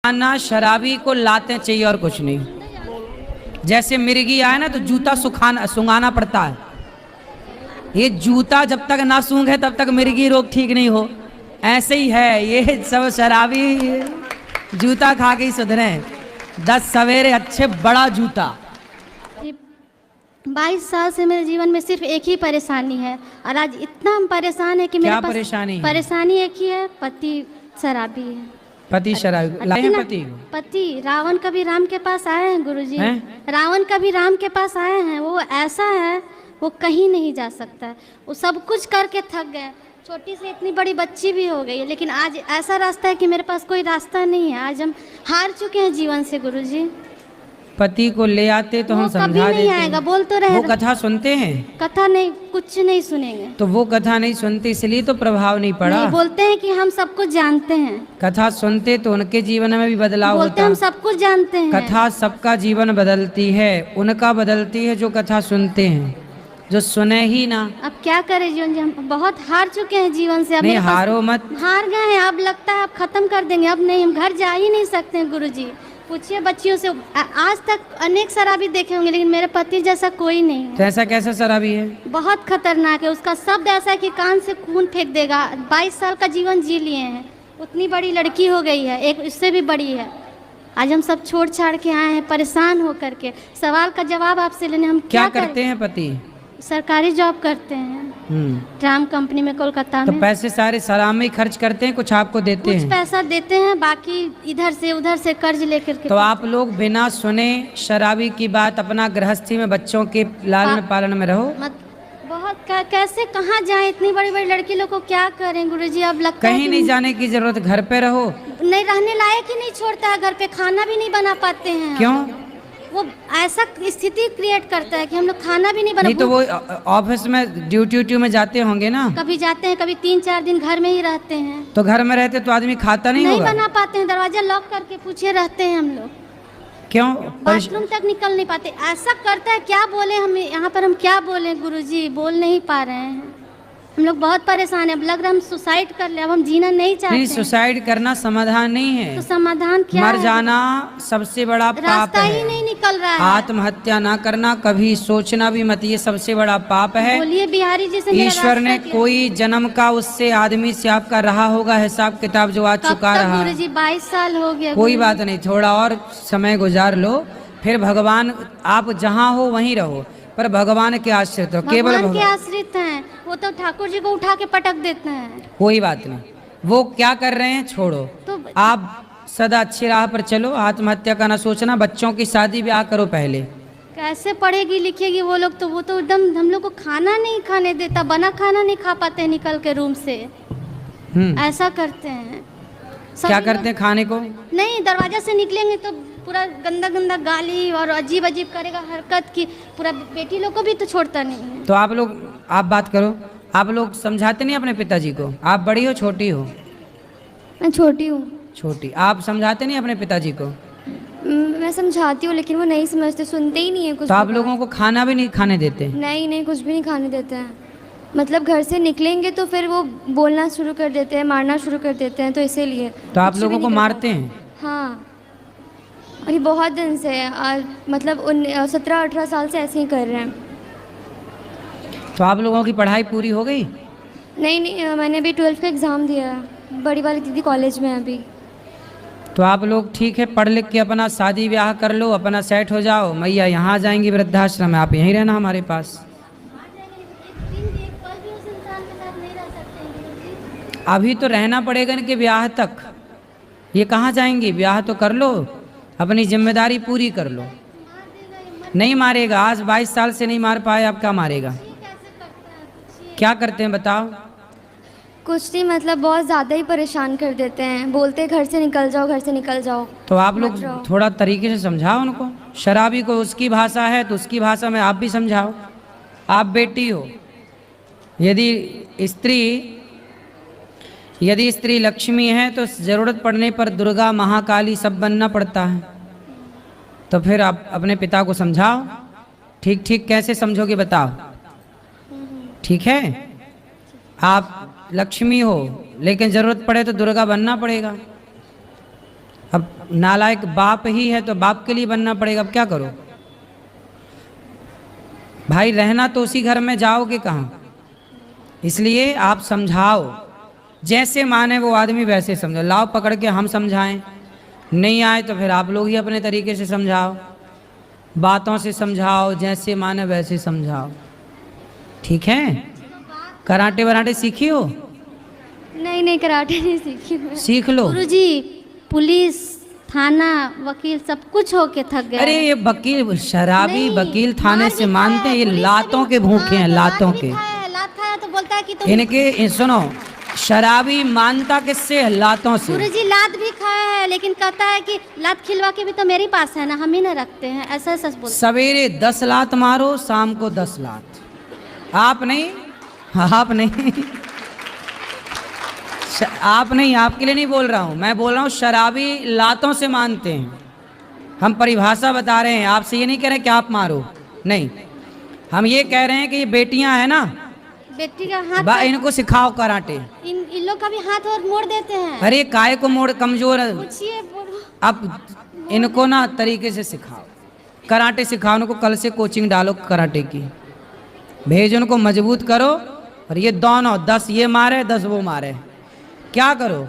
खाना शराबी को लाते चाहिए और कुछ नहीं। जैसे मिर्गी आए ना तो जूता सुंघाना पड़ता है। ये जूता जब तक ना सूंघे तब तक मिर्गी रोग ठीक नहीं हो। ऐसे ही है ये सब शराबी जूता खा के ही सुधरे। 10 सवेरे अच्छे बड़ा जूता। 22 साल से मेरे जीवन में सिर्फ एक ही परेशानी है और आज इतना हम परेशान है कि मेरे पास परेशानी एक ही है, पति शराबी है। पति शराबी लाए हैं? पति रावण कभी राम के पास आए हैं गुरुजी। रावण कभी राम के पास आए हैं। वो ऐसा है, वो कहीं नहीं जा सकता है। वो सब कुछ करके थक गए। छोटी से इतनी बड़ी बच्ची भी हो गई है, लेकिन आज ऐसा रास्ता है कि मेरे पास कोई रास्ता नहीं है। आज हम हार चुके हैं जीवन से गुरुजी। पति को ले आते तो हम समझा देते। कभी नहीं आएगा, बोल तो रहे। वो कथा सुनते हैं? कथा नहीं, कुछ नहीं सुनेंगे। तो वो कथा नहीं सुनते इसलिए तो प्रभाव नहीं पड़ा। नहीं, बोलते हैं कि हम सब कुछ जानते हैं। कथा सुनते तो उनके जीवन में भी बदलाव बोलते होता। हम सब कुछ जानते हैं। कथा सबका जीवन बदलती है, उनका बदलती है जो कथा सुनते हैं, जो सुने ही ना। अब क्या करें जीवन जी, हम बहुत हार चुके हैं जीवन से। अब नहीं हारो मत। हार गए हैं, अब लगता है अब खत्म कर देंगे। अब नहीं, हम घर जा ही नहीं सकते हैं गुरुजी। पूछिए बच्चियों से, आज तक अनेक शराबी देखे होंगे लेकिन मेरे पति जैसा कोई नहीं है। तो ऐसा कैसा शराबी है? बहुत खतरनाक है। उसका शब्द ऐसा है कि कान से खून फेंक देगा। 22 साल का जीवन जी लिए हैं, उतनी बड़ी लड़की हो गई है, एक इससे भी बड़ी है। आज हम सब छोड़ छाड़ के आए हैं परेशान होकर के। सवाल का जवाब आपसे लेने हम क्या करते हैं? पति सरकारी जॉब करते हैं, ट्राम कंपनी में कोलकाता में। तो पैसे सारे शराब में खर्च करते हैं, कुछ आपको देते हैं? कुछ पैसा देते हैं, बाकी इधर से उधर से कर्ज लेकर के। तो आप लोग बिना सुने शराबी की बात अपना गृहस्थी में बच्चों के लालन पालन में रहो। बहुत कैसे कहाँ जाए? इतनी बड़ी बड़ी लड़की लोग को क्या करें गुरुजी? अब लगता है कहीं नहीं जाने की जरूरत, घर पे रहो। नहीं, रहने लायक ही नहीं छोड़ता है घर पे। खाना भी नहीं बना पाते हैं। क्यों? वो ऐसा स्थिति क्रिएट करता है कि हम लोग खाना भी नहीं बना। नहीं तो वो ऑफिस में ड्यूटी में जाते होंगे ना? कभी जाते हैं, कभी 3-4 दिन घर में ही रहते हैं। तो घर में रहते तो आदमी खाता नहीं होगा? बना पाते हैं, दरवाजा लॉक करके पूछे रहते हैं हम लोग। क्यों? बाथरूम तक निकल नहीं पाते। ऐसा करता है, क्या बोले हम यहाँ पर? हम क्या बोले गुरुजी? बोल नहीं पा रहे हैं। हम लोग बहुत परेशान है। अब लग रहा है हम सुसाइड कर ले। अब हम जीना नहीं चाहते। नहीं, सुसाइड करना समाधान नहीं है। तो समाधान क्या है? मर जाना सबसे बड़ा पाप है। रास्ता ही नहीं निकल रहा है। आत्महत्या ना करना, कभी सोचना भी मत, ये सबसे बड़ा पाप है। बोलिए बिहारी जी से। ईश्वर ने कोई जन्म का उससे आदमी से आपका रहा होगा हिसाब किताब, जो आज चुका रहा। गुरुजी 22 साल हो गया। कोई बात नहीं, थोड़ा और समय गुजार लो, फिर भगवान, आप जहाँ हो वहीं रहो, पर भगवान के आश्रित हो। केवल भगवान के आश्रित हैं। वो तो ठाकुर जी को उठा के पटक देते हैं। कोई बात नहीं, वो क्या कर रहे हैं छोड़ो। तो आप सदा अच्छी राह पर चलो, आत्महत्या का ना सोचना। बच्चों की शादी ब्याह करो पहले। कैसे पढ़ेगी लिखेगी वो लोग? तो वो तो एकदम हम लोग को खाना नहीं खाने देता, बना खाना नहीं खा पाते निकल के रूम से। ऐसा करते हैं। क्या करते हैं? खाने को नहीं, दरवाजा से निकलेंगे तो पूरा गंदा गंदा गाली और अजीब अजीब करेगा हरकत की। पूरा बेटी लोग को भी तो छोड़ता नहीं है। तो आप लोग, आप बात करो। आप लोग समझाते नहीं अपने पिताजी को? आप बड़ी हो छोटी हो? मैं छोटी हूँ। छोटी। आप समझाते नहीं अपने पिताजी को? मैं समझाती हूँ लेकिन वो नहीं समझते, सुनते ही नहीं है कुछ। तो आप लोगों को खाना भी नहीं खाने देते? नहीं, कुछ भी नहीं खाने देते हैं। मतलब घर से निकलेंगे तो फिर वो बोलना शुरू कर देते हैं, मारना शुरू कर देते हैं, तो इसीलिए। तो आप लोगों को मारते हैं? हाँ, अभी बहुत दिन से मतलब 17-18 साल से ऐसे ही कर रहे हैं। तो आप लोगों की पढ़ाई पूरी हो गई? नहीं, मैंने अभी 12th का एग्ज़ाम दिया है। बड़ी वाली दीदी कॉलेज में है अभी। तो आप लोग ठीक है, पढ़ लिख के अपना शादी ब्याह कर लो, अपना सेट हो जाओ। मैया यहाँ जाएंगी वृद्धाश्रम में, आप यहीं रहना हमारे पास। अभी तो रहना पड़ेगा इनके ब्याह तक। ये कहाँ जाएंगी? ब्याह तो कर लो, अपनी जिम्मेदारी पूरी कर लो। नहीं मारेगा, आज 22 साल से नहीं मार पाए, अब क्या मारेगा? क्या करते हैं बताओ? कुछ नहीं, मतलब बहुत ज़्यादा ही परेशान कर देते हैं। बोलते घर से निकल जाओ, घर से निकल जाओ। तो आप लोग थोड़ा तरीके से समझाओ उनको। शराबी को उसकी भाषा है तो उसकी भाषा में आप भी समझाओ। आप बेटी हो, यदि स्त्री लक्ष्मी है तो ज़रूरत पड़ने पर दुर्गा, महाकाली सब बनना पड़ता है। तो फिर आप अपने पिता को समझाओ। ठीक ठीक कैसे समझोगे बताओ? ठीक है, आप लक्ष्मी हो लेकिन ज़रूरत पड़े तो दुर्गा बनना पड़ेगा। अब नालायक बाप ही है तो बाप के लिए बनना पड़ेगा। अब क्या करो भाई, रहना तो उसी घर में, जाओगे कहाँ? इसलिए आप समझाओ, जैसे माने वो आदमी वैसे समझो। लाओ पकड़ के हम समझाएं, नहीं आए तो फिर आप लोग ही अपने तरीके से समझाओ, बातों से समझाओ, जैसे माने वैसे समझाओ, ठीक है? कराटे वराटे सीखी हो? नहीं नहीं, कराटे नहीं सीखी मैं। सीख लो। गुरुजी, पुलिस, थाना, वकील सब कुछ होके थक गए। अरे ये वकील, शराबी नहीं, वकील थाने मार से भी मानते खाया हैं, ये है, पुलिस लातों से के भी- भूखे हैं, हाँ, लातों मार भी के। खाया है, लात खाया तो बोलता है कि तुम। इनके सुनो, शराबी मानता किससे है? लातों से। गुरुजी लात भी खाया है, लेकिन कहता है कि लात खिलवा के भी तो मेरे पास है ना, हम ही ना रखते हैं, ऐसा सच बोलता सवेरे 10 लात मारो, शाम को 10 लात। आप नहीं, आप नहीं, आप नहीं, आपके लिए नहीं बोल रहा हूं, मैं बोल रहा हूं शराबी लातों से मानते हैं। हम परिभाषा बता रहे हैं, आपसे ये नहीं कह रहे कि आप मारो, नहीं, हम ये कह रहे हैं कि ये बेटियां हैं ना, बेटी का हाथ इनको सिखाओ कराटे। इन लोग का भी हाथ और मोड़ देते हैं। अरे काय को मोड़, कमजोर है। पूछिए, बोलो। अब इनको ना तरीके से सिखाओ, कराटे सिखाओ उनको, कल से कोचिंग डालो कराटे की, भेज उनको, मजबूत करो। और ये दोनों 10 ये मारे 10 वो मारे, क्या करो?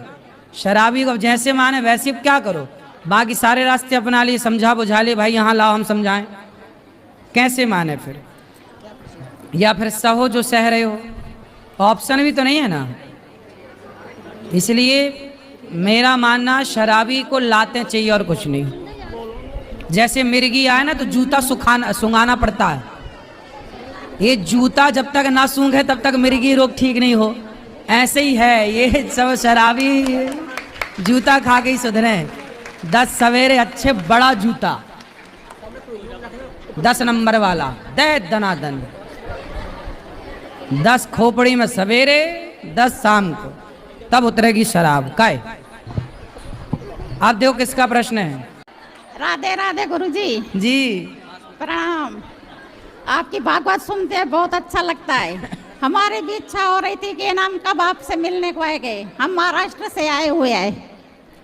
शराबी को जैसे माने वैसे अब क्या करो? बाकी सारे रास्ते अपना लिए, समझा बुझा लिए, भाई यहाँ लाओ हम समझाएं, कैसे माने फिर? या फिर सहो जो सह रहे हो, ऑप्शन भी तो नहीं है ना। इसलिए मेरा मानना, शराबी को लाते चाहिए और कुछ नहीं। जैसे मिर्गी आए ना तो जूता सुंघाना पड़ता है। ये जूता जब तक ना सूंघे तब तक मिर्गी रोग ठीक नहीं हो, ऐसे ही है ये सब शराबी, जूता खा के ही सुधरे। 10 सवेरे अच्छे बड़ा जूता, 10 नंबर वाला, दे दनादन, 10 खोपड़ी में सवेरे, 10 शाम को, तब उतरेगी शराब। काय आप देखो किसका प्रश्न है? राधे राधे गुरुजी। जी प्रणाम। आपकी भागवत सुनते हैं, बहुत अच्छा लगता है। हमारी भी इच्छा हो रही थी कि इनाम कब आपसे मिलने को आएंगे। हम महाराष्ट्र से आए हुए हैं।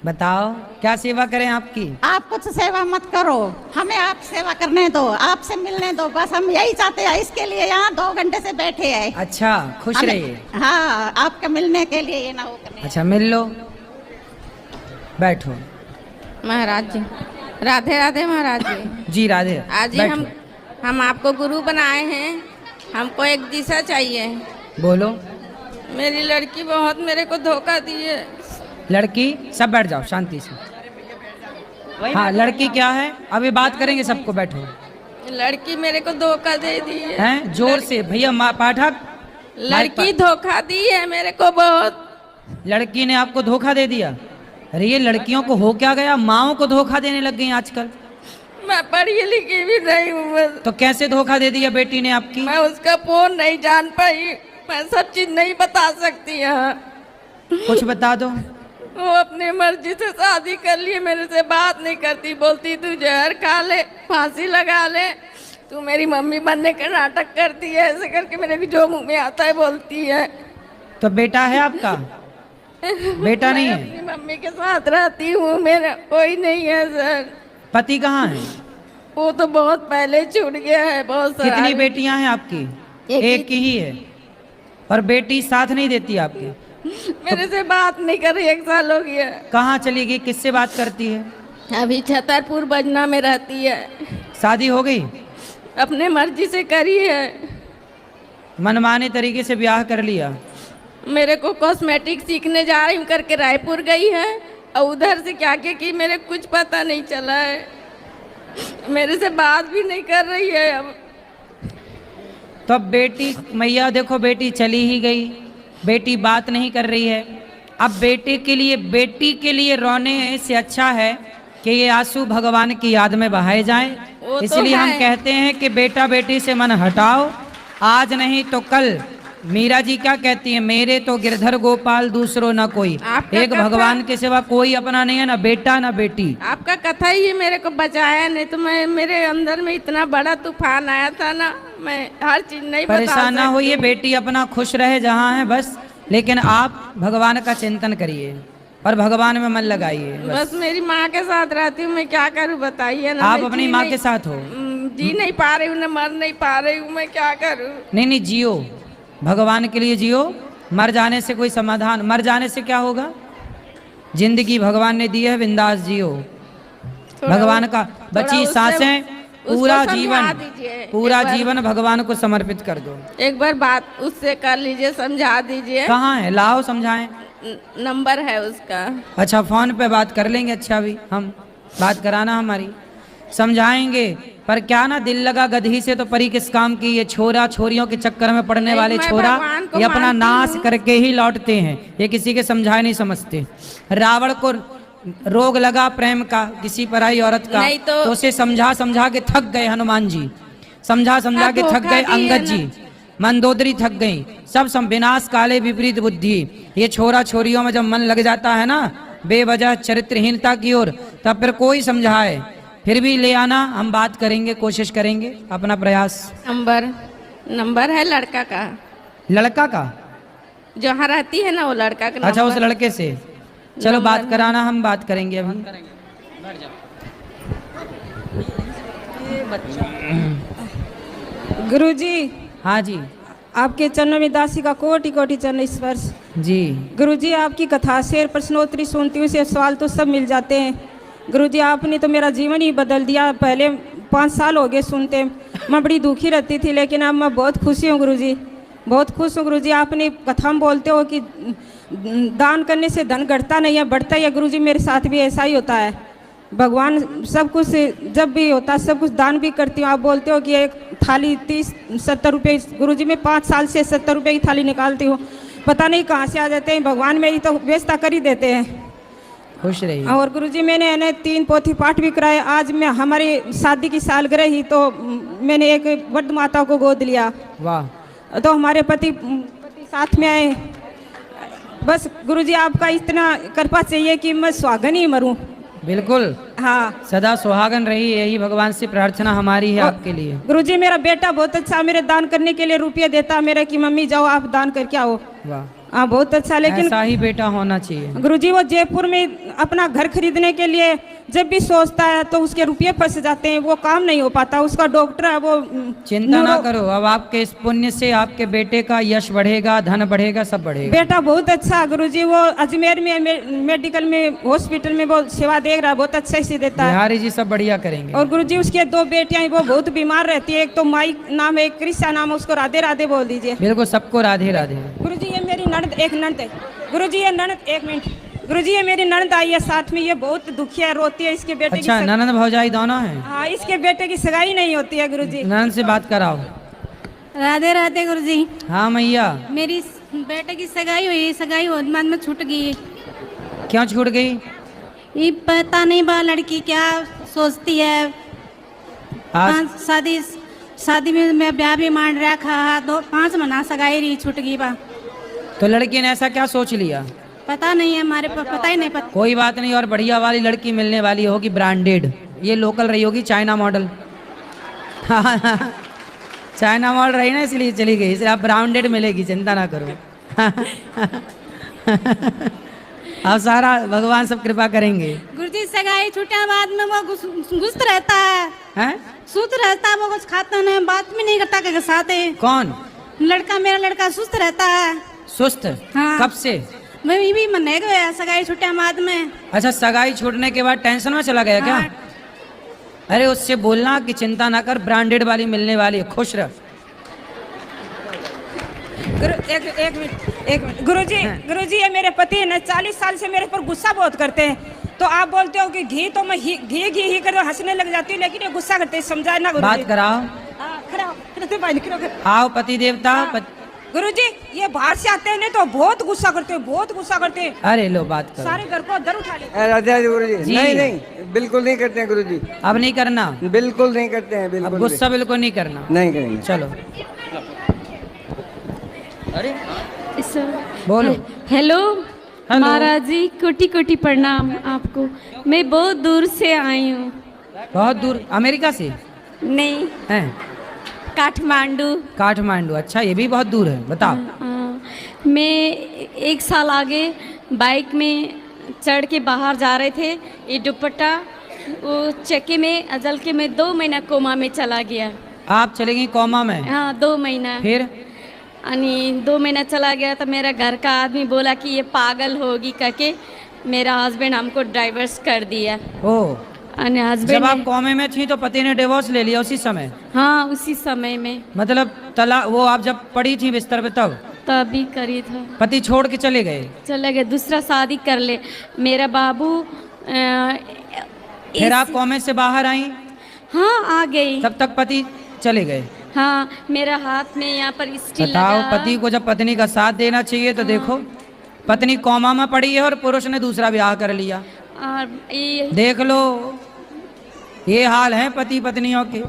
बताओ क्या सेवा करें आपकी? आप कुछ सेवा मत करो, हमें आप सेवा करने दो, आपसे मिलने दो, बस हम यही चाहते हैं। इसके लिए यहाँ 2 घंटे से बैठे हैं। अच्छा, खुश रहिए। हाँ, आपके मिलने के लिए ये ना हो करने। अच्छा मिल लो, बैठो। महाराज जी, राधे राधे महाराज जी। जी राधे। आज ही बैठो। हम आपको गुरु बनाए हैं, हमको एक दिशा चाहिए। बोलो। मेरी लड़की बहुत मेरे को धोखा दी है। लड़की, सब बैठ जाओ शांति से। हाँ, लड़की क्या है? अभी बात करेंगे सबको, बैठो। लड़की मेरे को धोखा दे दी है। हैं? जोर से भैया, पाठक। लड़की धोखा दी है मेरे को बहुत। लड़की ने आपको धोखा दे दिया? अरे ये लड़कियों को हो क्या गया, माओ को धोखा देने लग गई आजकल। मैं पढ़ी लिखी भी नहीं हूँ बस। तो कैसे धोखा दे दिया बेटी ने आपकी? मैं उसका फोन नहीं जान पाई, मैं सब चीज नहीं बता सकती यहाँ। कुछ बता दो। वो अपनी मर्जी से शादी कर लिए, मेरे से बात नहीं करती, बोलती तू जहर खा ले, फांसी लगा ले, तू मेरी मम्मी बनने का नाटक करती है, ऐसे करके मेरे को जो मुंह में आता है बोलती है। तो बेटा है आपका? बेटा नहीं मैं है? अपनी मम्मी के साथ रहती हूँ, मेरा कोई नहीं है सर। पति कहाँ है? वो तो बहुत पहले छूट गया है। बहुत सारा। कितनी बेटियां हैं आपकी? एक ही है। और बेटी साथ नहीं देती आपकी? मेरे से बात नहीं कर रही, 1 साल हो गया। कहाँ चली गई, किससे बात करती है? अभी छतरपुर बजना में रहती है। शादी हो गई? अपने मर्जी से करी है। मनमाने तरीके से ब्याह कर लिया? मेरे को कॉस्मेटिक सीखने जा रही हूँ करके रायपुर गई है, और उधर से क्या क्या की मेरे कुछ पता नहीं चला है। मेरे से बात भी नहीं कर रही है अब। तो अब बेटी, मैया देखो बेटी चली ही गई, बेटी बात नहीं कर रही है। अब बेटी के लिए रोने से अच्छा है कि ये आंसू भगवान की याद में बहाए जाएं। वो तो इसलिए हम है। कहते हैं कि बेटा बेटी से मन हटाओ, आज नहीं तो कल। मीरा जी क्या कहती है? मेरे तो गिरधर गोपाल दूसरो ना कोई, आपका एक कथा- भगवान के सिवा कोई अपना नहीं है, ना बेटा ना बेटी। आपका कथा ही मेरे को बचाया, नहीं तो मैं, मेरे अंदर में इतना बड़ा तूफान आया था ना, मैं हर चीज नहीं बता परेशान ना सकती। होइए, बेटी अपना खुश रहे जहाँ है बस, लेकिन आप भगवान का चिंतन करिए। और भगवान में मन लगाइए बस मेरी माँ के साथ रहती हूँ, मैं क्या करूँ बताइए ना। आप मैं अपनी जी माँ नहीं- के साथ हो? जी नहीं पा रही हूँ ना, मर नहीं पा रही हूँ, मैं क्या करूँ। नहीं नहीं, जियो, भगवान के लिए जियो। मर जाने से कोई समाधान, मर जाने से क्या होगा? जिंदगी भगवान ने दी है, बिंदास जियो। भगवान का बची उससे- सांसें, पूरा उसको जीवन, समझा दीजिए। पूरा एक बार- जीवन भगवान को समर्पित कर दो। एक बार बात उससे कर लीजिए, समझा दीजिए। कहाँ है? लाओ समझाएं। नंबर है उसका। अच्छा, फोन पे बात कर लेंगे। अच्छा, भी हम बात कराना हमारी, समझाएंगे। पर क्या ना, दिल लगा गधी से तो परी किस काम की। ये छोरा छोरियों के चक्कर में पड़ने नहीं, वाले मैं छोरा भगवान को ये अपना मानती नाश हूँ। करके ही लौटते हैं। ये किसी के समझाए नहीं समझते। रावण को रोग लगा प्रेम का, किसी पराई औरत का, नहीं तो- उसे समझा समझा के थक गए हनुमान जी, समझा समझा के थक गए अंगद जी, मंदोदरी थक गई। सब विनाश काले विपरीत बुद्धि। ये छोरा छोरियों में जब मन लग जाता है ना बेवजह चरित्रहीनता की ओर, तब फिर कोई समझाए फिर भी ले आना, हम बात करेंगे, कोशिश करेंगे, अपना प्रयास। नंबर है लड़का का, लड़का का? जहाँ रहती है ना वो लड़का का अच्छा, उस नंबर। लड़के से चलो बात कराना, हम बात करेंगे अभी। गुरुजी, हाँ जी आपके चरणों में दासी का कोटि कोटि चरण स्पर्श। जी। गुरुजी, आपकी कथा शेर प्रश्नोत्तरी सुनती हूँ, से सवाल तो सब मिल जाते हैं। गुरुजी, आपने तो मेरा जीवन ही बदल दिया। पहले 5 साल हो गए सुनते, मैं बड़ी दुखी रहती थी, लेकिन अब मैं बहुत खुशी हूँ गुरुजी, बहुत खुश हूँ गुरुजी। आपने कथा में बोलते हो कि दान करने से धन घटता नहीं है, बढ़ता ही है। गुरुजी, मेरे साथ भी ऐसा ही होता है। भगवान सब कुछ जब भी होता है सब कुछ दान भी करती हूँ। आप बोलते हो कि एक थाली 30-70 रुपये, गुरुजी मैं 5 साल से 70 रुपये की थाली निकालती हूँ, पता नहीं कहाँ से आ जाते हैं। भगवान मेरी तो व्यवस्था कर ही देते हैं। खुश रहिए। और गुरुजी, मैंने 3 पोथी पाठ भी कराए। आज मैं हमारी शादी की सालगिरह ही तो मैंने एक वृद्ध माता को गोद लिया, वाह। तो हमारे पति साथ में आए। बस गुरुजी, आपका इतना कृपा चाहिए कि मैं सुहागन ही मरूं। बिल्कुल, हाँ सदा सुहागन रही, यही भगवान से प्रार्थना हमारी है आपके लिए। गुरुजी, मेरा बेटा बहुत अच्छा मेरे दान करने के लिए रुपये देता मेरे कि मम्मी जाओ आप दान करके आओ। वाह, हाँ बहुत अच्छा। लेकिन ऐसा ही बेटा होना चाहिए। गुरुजी, वो जयपुर में अपना घर खरीदने के लिए जब भी सोचता है तो उसके रुपये फंस जाते हैं, वो काम नहीं हो पाता। उसका डॉक्टर है वो। चिंता ना करो, अब आपके इस पुण्य से आपके बेटे का यश बढ़ेगा, धन बढ़ेगा, सब बढ़ेगा। बेटा बहुत अच्छा गुरुजी, वो अजमेर में मेडिकल में हॉस्पिटल में वो सेवा दे रहा है, बहुत अच्छा से देता है। बिहारी जी सब बढ़िया करेंगे। और गुरुजी, उसके 2 बेटियां हैं, वो बहुत बीमार रहती है। एक तो माई नाम है, एक कृष्णा नाम है, उसको राधे राधे बोल दीजिए। बिल्कुल, सबको राधे राधे। गुरुजी, ये मेरी ननद, एक ननद है गुरुजी, ये ननद, एक मिनट गुरुजी, ये मेरी ननद आई है साथ में, ये बहुत दुखी है, रोती है। इसके बेटे अच्छा, ननद भौजाई दोनों हैं? हाँ, इसके बेटे की सगाई नहीं होती है गुरुजी। ननद से बात कराओ। राधे राधे गुरुजी। हाँ मैया, मेरी बेटे की सगाई हुई, सगाई होने बाद में छूट गई। क्यों छूट गई? ये पता नहीं बा लड़की क्या सोचती है। आज शादी में मैं ब्याह भी मान रखा, 5 महीना सगाई रही, छूट गई बा। तो लड़की ने ऐसा क्या सोच लिया? पता नहीं है, हमारे पर पता ही नहीं पता। कोई बात नहीं, और बढ़िया वाली लड़की मिलने वाली होगी, ब्रांडेड। ये लोकल रही होगी, चाइना मॉडल। चाइना मॉडल रही ना, इसलिए चली गई। इसलिए आप ब्रांडेड मिलेगी, चिंता ना करो। अब सारा भगवान सब कृपा करेंगे। गुरुजी, सगाई छूटे बाद में वो गुस्त रहता है, हैं? सुस्त रहता है, वो कुछ खाता नहीं, बात भी नहीं करता के साथ है। कौन लड़का? मेरा लड़का सुस्त रहता है। सुस्त? हाँ। कब से? मैं भी मने गया सगाई छूटे बाद में। अच्छा, सगाई छूटने के बाद टेंशन में चला गया क्या? हाँ। अरे उससे बोलना कि चिंता ना कर, ब्रांडेड वाली मिलने वाली है, खुश रह। एक मिनट गुरुजी, ये मेरे पति है ना, 40 साल से मेरे पर गुस्सा बहुत करते हैं। तो आप बोलते हो कि घी, तो मैं घी कर हंसने लग जाती हूँ, लेकिन ये गुस्सा करते हैं, समझाए ना गुरुजी। बात कराओ। आओ पति देवता। गुरुजी, ये बाहर से आते हैं ना तो बहुत गुस्सा करते हैं, बहुत गुस्सा करते हैं। अरे लो, बात करो। सारे घर को दर उठा लेते हैं। राधे गुरु जी। जी। नहीं, बिल्कुल नहीं करते हैं गुरु जी, अब नहीं करना, बिल्कुल नहीं करते हैं, अब बिल्कुल गुस्सा बिल्कुल नहीं करना। नहीं करेंगे। चलो, अरे बोलो। Hello hello. महाराज जी, कोटि कोटि प्रणाम आपको। मैं बहुत दूर से आई हूँ। बहुत दूर? अमेरिका से नहीं, हैं? काठमांडू। काठमांडू? अच्छा, ये भी बहुत दूर है, बताओ। मैं 1 साल आगे बाइक में चढ़ के बाहर जा रहे थे, ये दुपट्टा वो चक्के में अजल के में 2 महीना कोमा में चला गया। आप चले गई कोमा में? हाँ 2 महीना। फिर अनि 2 महीना चला गया तो मेरा घर का आदमी बोला कि ये पागल होगी करके मेरा हस्बैंड हमको डाइवर्स कर दिया। ओ, अनि जब हस्बैंड आप कोमे में थी तो पति ने डिवोर्स ले लिया उसी समय? हाँ उसी समय में। मतलब तला वो आप जब पड़ी थी बिस्तर पे तभी करी था। पति छोड़ के चले गए? चले गए, दूसरा शादी कर ले। मेरा बाबू फिर आप कोमे से बाहर आई? हाँ आ गई। तब तक पति चले गए? हाँ मेरा हाथ में यहाँ पर स्टील बताओ, लगा। पति को जब पत्नी का साथ देना चाहिए तो देखो पत्नी कोमा में पड़ी है और पुरुष ने दूसरा ब्याह कर लिया। और ये देख लो, ये हाल है पति पत्नियों के।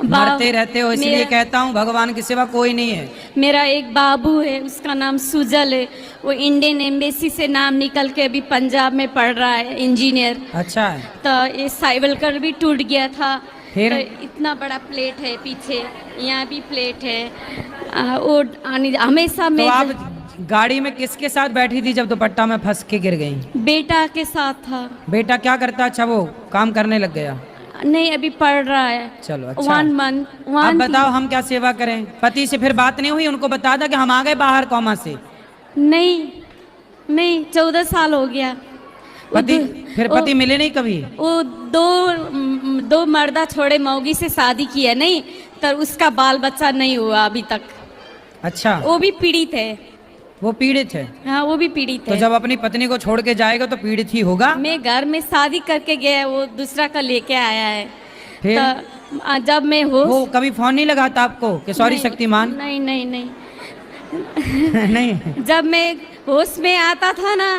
मरते रहते हो, इसलिए कहता हूँ भगवान के सिवा कोई नहीं है। मेरा एक बाबू है, उसका नाम सुजल है। वो इंडियन एम्बेसी से नाम निकल के अभी पंजाब में पढ़ रहा है, इंजीनियर। अच्छा है। तो ये साइवलकर भी टूट गया था। फिर? तो इतना बड़ा प्लेट है पीछे, यहाँ भी प्लेट है। वो हमेशा तो मैं आप गाड़ी में किसके साथ बैठी थी जब दुपट्टा में फंस के गिर गई? बेटा के साथ था। बेटा क्या करता? अच्छा वो काम करने लग गया? नहीं अभी पढ़ रहा है। चलो अच्छा। 1 month अब बताओ हम क्या सेवा करें? पति से फिर बात नहीं हुई? उनको बता था कि हम आ गए बाहर कोमा से? नहीं 14 साल हो गया। पति फिर पति मिले नहीं कभी? वो दो मर्दा छोड़े मौगी से शादी किया नहीं, तो उसका बाल बच्चा नहीं हुआ अभी तक। अच्छा, वो भी पीड़ित है। वो पीड़ित है? हाँ वो भी पीड़ित तो है। जब अपनी पत्नी को छोड़ के जाएगा तो पीड़ित ही होगा। मैं घर में शादी करके गया, वो दूसरा का लेके आया है। फिर? तो जब मैं वो कभी फोन नहीं लगाता आपको कि सॉरी शक्तिमान? नहीं नहीं। जब मैं होश में आता था ना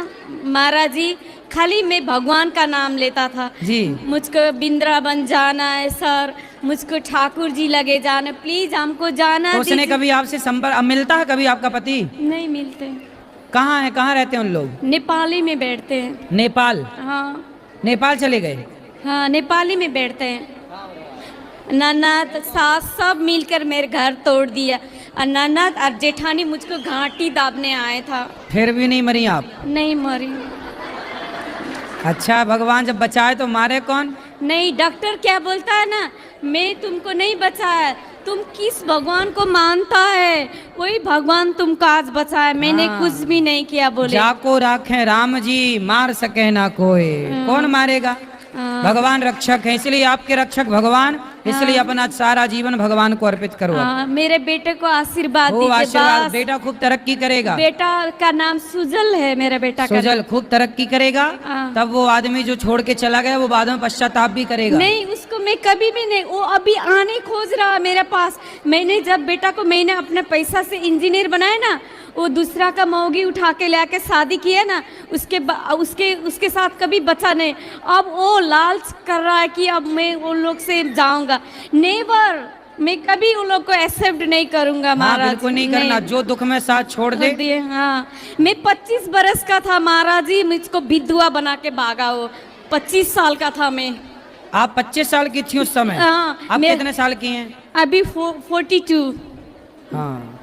महाराज जी, खाली मैं भगवान का नाम लेता था जी। मुझको वृंदावन जाना है सर, मुझको ठाकुर जी लगे जाना, प्लीज हमको जाना तो उसने दीजिए। कभी आपसे संपर्क अब मिलता है कभी आपका पति? नहीं मिलते। कहाँ है, कहाँ रहते हैं उन लोग? नेपाली में बैठते हैं। नेपाल? हाँ नेपाल चले गए? हाँ नेपाली में बैठते हैं। ननद सास सब मिलकर मेरे घर तोड़ दिया, और ननद और जेठानी मुझको घाटी दाबने आए था। फिर भी नहीं मरी आप? नहीं मरी। अच्छा, भगवान जब बचाए तो मारे कौन? नहीं, डॉक्टर क्या बोलता है ना, मैं तुमको नहीं बचाया, तुम किस भगवान को मानता है वही भगवान तुमको आज बचाया, मैंने कुछ भी नहीं किया। बोले जाको राखे राम जी, मार सके ना कोई। कौन मारेगा? भगवान रक्षक है, इसलिए आपके रक्षक भगवान, इसलिए अपना सारा जीवन भगवान को अर्पित करो। मेरे बेटे को आशीर्वाद वो दीजिए। आशीर्वाद, बेटा खूब तरक्की करेगा। बेटा का नाम सुजल है, मेरा बेटा का सुजल खूब तरक्की करेगा। तब वो आदमी जो छोड़ के चला गया वो बाद में पश्चाताप भी करेगा। नहीं, उसको मैं कभी भी नहीं, वो अभी आने खोज रहा है मेरे पास। मैंने जब बेटा को मैंने अपने पैसा से इंजीनियर बनाया ना, वो दूसरा का मौगी उठा के लाके शादी किया ना, उसके साथ कभी बचा नहीं। अब वो लालच कर रहा है कि अब मैं उन लोग से जाऊंगा। नेवर, मैं कभी उन लोग को एक्सेप्ट नहीं करूंगा महाराज। बिल्कुल नहीं करना, जो दुख में साथ छोड़ दे। हाँ, मैं 25 बरस का था महाराज जी, मुझको विधवा बना के भागा। वो 25 साल का था मैं। आप 25 साल की थी उस समय? हाँ, आप कितने साल की हैं? अभी 42। हाँ।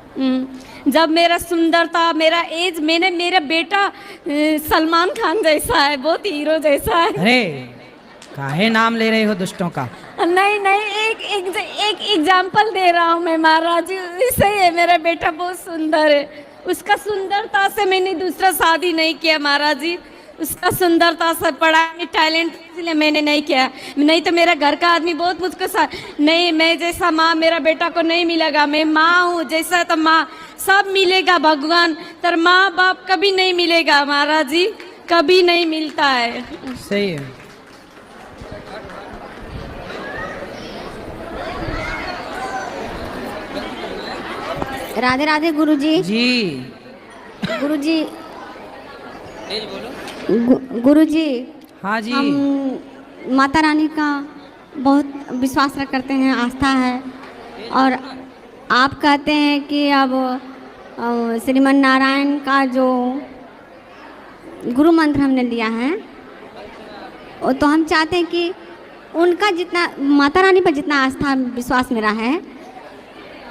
जब मेरा सुंदरता, मेरा एज, मेरा बेटा सलमान खान जैसा है, बहुत हीरो जैसा है। अरे काहे नाम ले रहे हो दुष्टों का? नहीं, एक एग्जाम्पल दे रहा हूँ मैं महाराज जी, सही है, मेरा बेटा बहुत सुंदर है। उसका सुंदरता से मैंने दूसरा शादी नहीं किया महाराज जी, उसका सुंदरता से पढ़ाई टैलेंट, इसलिए मैंने नहीं किया। नहीं तो मेरा घर का आदमी बहुत मुझको नहीं, मैं जैसा माँ मेरा बेटा को नहीं मिलेगा। मैं माँ हूँ, जैसा तो माँ सब मिलेगा भगवान, तर माँ बाप कभी नहीं मिलेगा महाराज जी, कभी नहीं मिलता है। सही है। राधे राधे गुरुजी। जी गुरुजी, गुरुजी, हाँ जी। हम माता रानी का बहुत विश्वास करते हैं, आस्था है, और आप कहते हैं कि अब श्रीमन नारायण का जो गुरु मंत्र हमने लिया है, वो तो हम चाहते हैं कि उनका जितना माता रानी पर जितना आस्था विश्वास मेरा है,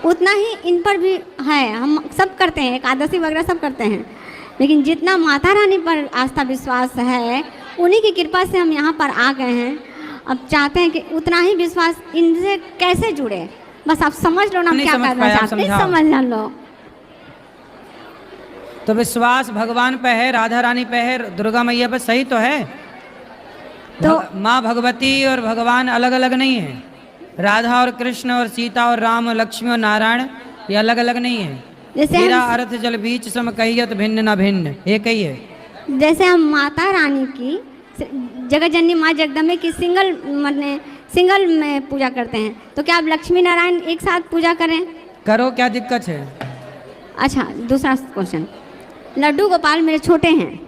उतना ही इन पर भी है। हम सब करते हैं, एकादशी वगैरह सब करते हैं, लेकिन जितना माता रानी पर आस्था विश्वास है, उन्हीं की कृपा से हम यहाँ पर आ गए हैं। अब चाहते हैं कि उतना ही विश्वास इनसे कैसे जुड़े, बस आप समझ लो ना हम नहीं क्या समझ करना पाया, चाहते हैं, समझाओ। समझ लो। तो विश्वास भगवान पे है, राधा रानी पे है, दुर्गा मैया पे, सही तो है। तो माँ भगवती और भगवान अलग अलग नहीं है। राधा और कृष्ण और सीता और राम और लक्ष्मी और नारायण ये अलग अलग नहीं है। जैसे मेरा हम अर्थ जल बीच सम कहियत भिन्न न भिन्न, एक ही है। जैसे हम माता रानी की जगत जननी माँ जगदम्बे की सिंगल में पूजा करते हैं, तो क्या आप लक्ष्मी नारायण एक साथ पूजा करें? करो, क्या दिक्कत है? अच्छा, दूसरा क्वेश्चन, लड्डू गोपाल मेरे छोटे हैं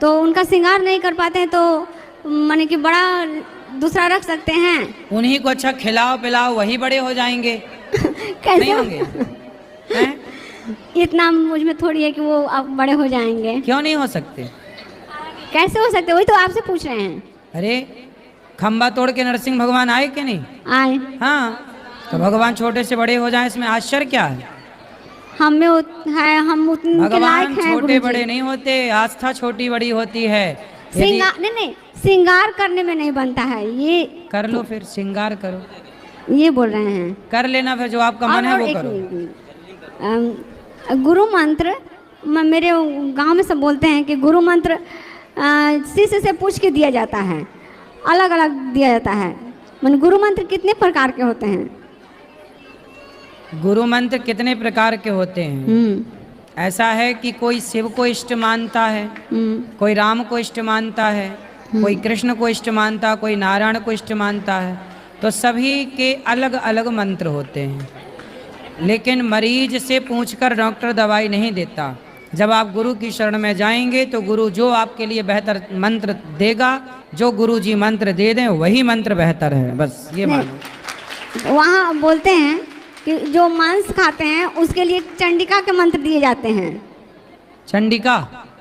तो उनका श्रृंगार नहीं कर पाते हैं, तो माने कि बड़ा दूसरा रख सकते हैं? उन्हीं को अच्छा खिलाओ पिलाओ, वही बड़े हो जाएंगे। कैसे नहीं होंगे? हैं? इतना मुझ में थोड़ी है कि वो अब बड़े हो जाएंगे। क्यों नहीं हो सकते? कैसे हो सकते, वही तो आपसे पूछ रहे हैं। अरे खंबा तोड़ के नरसिंह भगवान आए कि नहीं? आए। हाँ, तो भगवान छोटे से बड़े हो जाए, इसमें आश्चर्य क्या है? हम में है, हम उतने के लायक भगवान हैं छोटे गुरुजी। बड़े नहीं होते, आस्था छोटी बड़ी होती है। यदि श्रृंगार नहीं, श्रृंगार करने में नहीं बनता है ये। कर लो फिर, श्रृंगार करो, ये बोल रहे हैं। कर लेना फिर, जो आपका मन है और वो एक करो। मिनट, गुरु मंत्र मेरे गांव में सब बोलते हैं कि गुरु मंत्र शिष्य से पूछ के दिया जाता है, अलग अलग दिया जाता है। मन गुरु मंत्र कितने प्रकार के होते हैं? गुरु मंत्र कितने प्रकार के होते हैं? ऐसा है कि कोई शिव को इष्ट मानता है, कोई राम को इष्ट मानता है, कोई कृष्ण को इष्ट मानता है, कोई नारायण को इष्ट मानता है। तो सभी के अलग अलग मंत्र होते हैं, लेकिन मरीज से पूछकर डॉक्टर दवाई नहीं देता। जब आप गुरु की शरण में जाएंगे तो गुरु जो आपके लिए बेहतर मंत्र देगा, जो गुरु जी मंत्र दे दें वही मंत्र बेहतर है, बस ये मानो। वहाँ बोलते हैं कि जो मांस खाते हैं उसके लिए चंडिका के मंत्र दिए जाते हैं। चंडिका?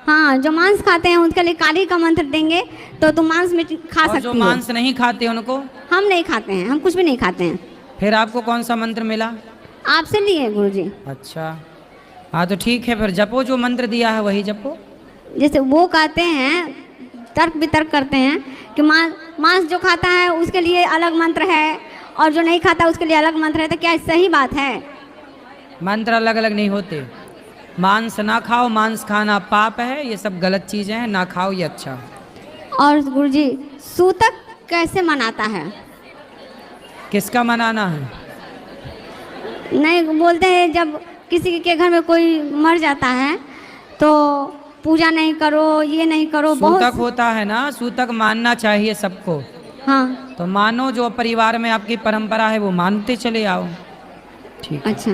हाँ, जो मांस खाते हैं उसके लिए काली का मंत्र देंगे तो तुम मांस में खा और सकती जो हो। मांस नहीं खाते उनको? हम नहीं खाते हैं, हम कुछ भी नहीं खाते हैं। फिर आपको कौन सा मंत्र मिला? आपसे लिए गुरुजी। अच्छा, हाँ तो ठीक है, फिर जपो, जो मंत्र दिया है वही जपो। जैसे वो कहते हैं, तर्क वितर्क करते हैं कि मांस जो खाता है उसके लिए अलग मंत्र है और जो नहीं खाता उसके लिए अलग मंत्र है, तो क्या सही बात है? मंत्र अलग अलग नहीं होते। मांस ना खाओ, मांस खाना पाप है, ये सब गलत चीज़ें हैं, ना खाओ ये अच्छा। और गुरुजी सूतक कैसे मनाता है? किसका मनाना है? नहीं, बोलते हैं जब किसी के घर में कोई मर जाता है तो पूजा नहीं करो, ये नहीं करो, सूतक बहुत। होता है ना, सूतक मानना चाहिए सबको। हाँ, तो मानो, जो परिवार में आपकी परंपरा है वो मानते चले आओ। ठीक है। अच्छा।